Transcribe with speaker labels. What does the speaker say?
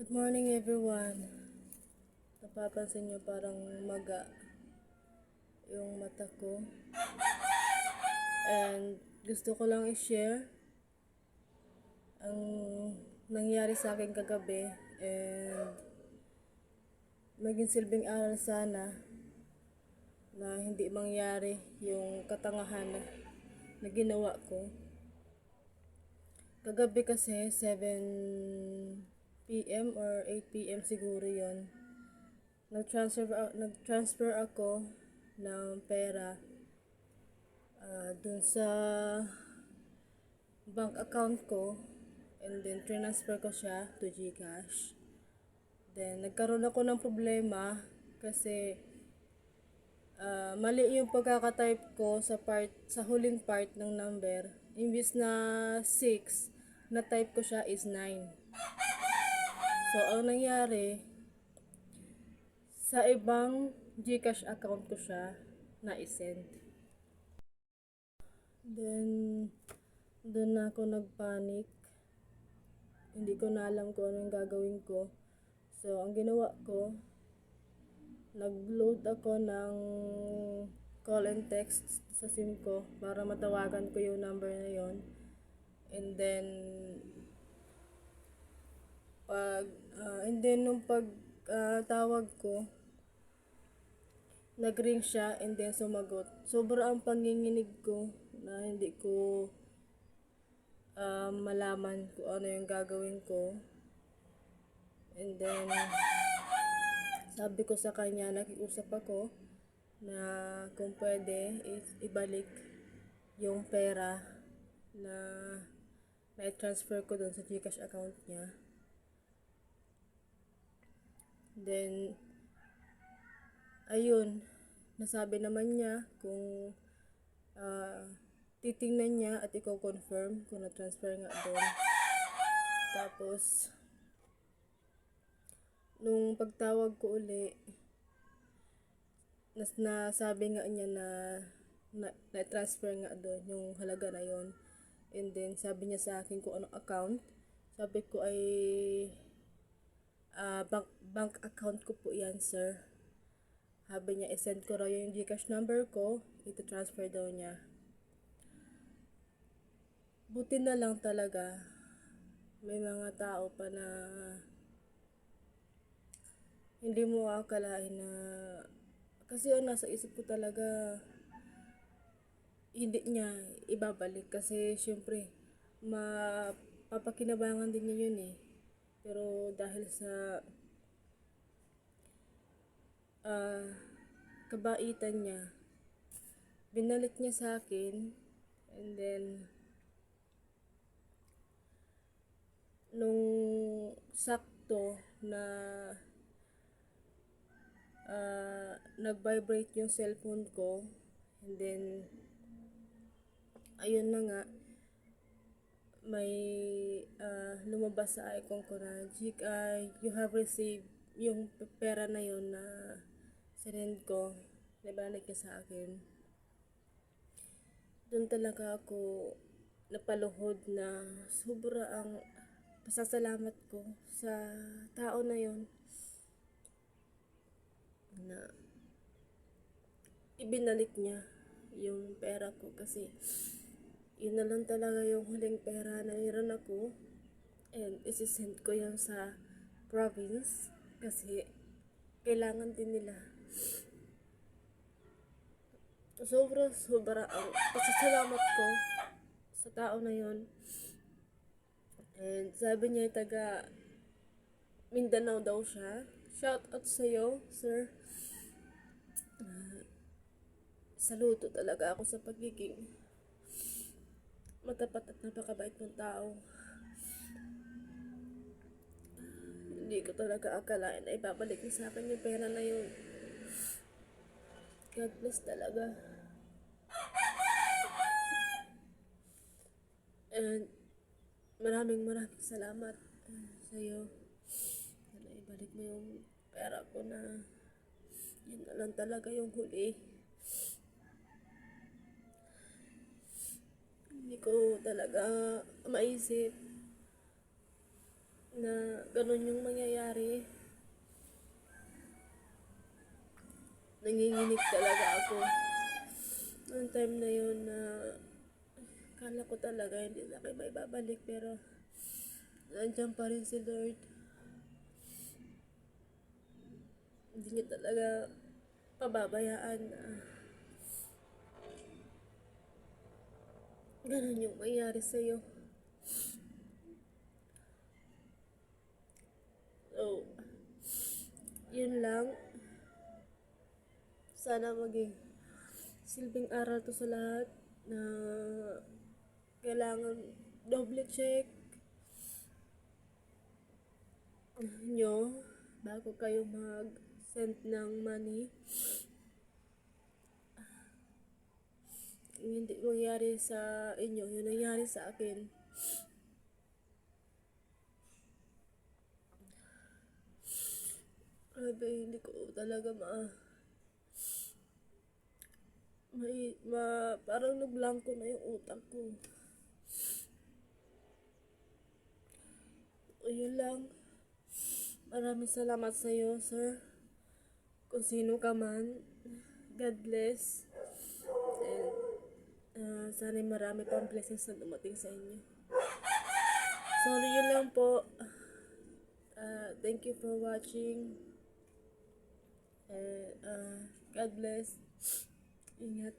Speaker 1: Good morning everyone. Napapansin nyo parang maga yung mata ko. And gusto ko lang i-share ang nangyari sa akin kagabi. And maging silbing aral sana na hindi mangyari yung katangahan na ginawa ko. Kagabi kasi 7 p.m. or 8 p.m. siguro yon. Nag-transfer ako ng pera dun sa bank account ko, and then transfer ko siya to GCash. Then nagkaroon ako ng problema kasi mali yung pagkakatype ko sa huling part ng number. Imbis na 6, na type ko siya is 9. So ang nangyari, sa ibang GCash account ko siya na-send. Then doon na ako nagpanic. Hindi ko na alam kung ano yung gagawin ko. So ang ginawa ko, nag-load ako ng call and text sa SIM ko para matawagan ko yung number na yon. And then nung tawag ko, nag-ring siya and then sumagot. Sobra ang panginginig ko na hindi ko malaman kung ano yung gagawin ko. And then sabi ko sa kanya, nakiusap ako na kung pwede ibalik yung pera na na-transfer ko doon sa GCash account niya. Then ayun, nasabi naman niya kung titingnan niya at i-confirm kung na-transfer nga doon. Tapos nung pagtawag ko uli, nasabi nga niya na-transfer nga doon yung halaga na yon. And then sabi niya sa akin kung anong account. Sabi ko ay bank account ko po yan, sir. Sabi niya i-send ko raw yung GCash number ko, ito-transfer daw niya. Buti na lang talaga may mga tao pa na hindi mo akalain na, kasi nasa isip ko talaga hindi niya ibabalik kasi syempre mapapakinabangan din niya yun eh. Pero dahil sa kabaitan niya, binalik niya sa akin. And then nung sakto na nag-vibrate yung cellphone ko, and then ayun na nga, may lumabas sa icon ko na you have received yung pera na yun na sinend ko, nabalik niya sa akin. Doon talaga ako napaluhod na sobra ang pasasalamat ko sa tao na yon na ibinalik niya yung pera ko, kasi yun na lang talaga yung huling pera na meron ako. And isisend ko yan sa province kasi kailangan din nila. Sobra ang pasasalamat ko sa tao na yon. And sabi niya taga Mindanao daw siya. Shout out sa'yo, sir. Saludo talaga ako sa pagiging matapat at napakabait mong tao. Hindi ko talaga akalain na ibabalik niya sa akin yung pera na yun. God bless talaga. And maraming salamat sa'yo. Sana ibalik mo yung pera ko na yun na lang talaga yung huli. Hindi ko talaga maisip na ganun yung mangyayari. Nanginginig talaga ako. Noong time na yun na kala ko talaga hindi na kayo may babalik, pero nandiyan pa rin si Lord. Hindi niya talaga pababayaan na ganun yung mangyari sa'yo. So, yun lang. Sana maging silbing aral to sa lahat na kailangan double check nyo bago kayo mag-send ng money. Hindi mangyari sa inyo yung nangyari sa akin. Grabe, hindi ko talaga parang naglangko na yung utak ko. Ayun lang. Maraming salamat sa iyo, sir. Kung sino ka man. God bless. And sana marami pang blessings na dumating sa inyo. Sorry, yun lang po. Thank you for watching. And God bless. Ingat.